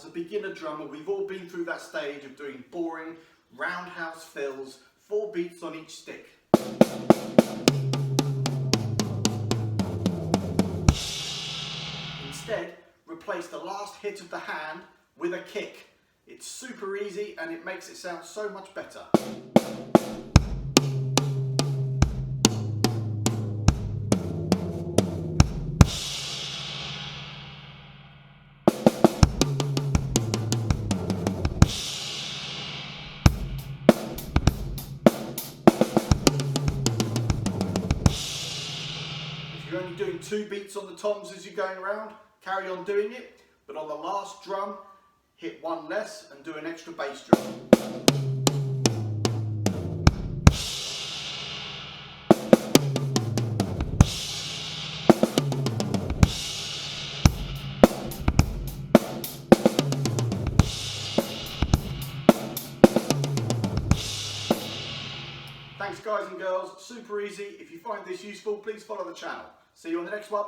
as a beginner drummer, we've all been through that stage of doing boring roundhouse fills, 4 beats on each stick. Instead, replace the last hit of the hand with a kick. It's super easy and it makes it sound so much better. If you're only doing 2 beats on the toms as you're going around, carry on doing it, but on the last drum, hit 1 less and do an extra bass drum. Thanks guys and girls, super easy. If you find this useful, please follow the channel. See you on the next one.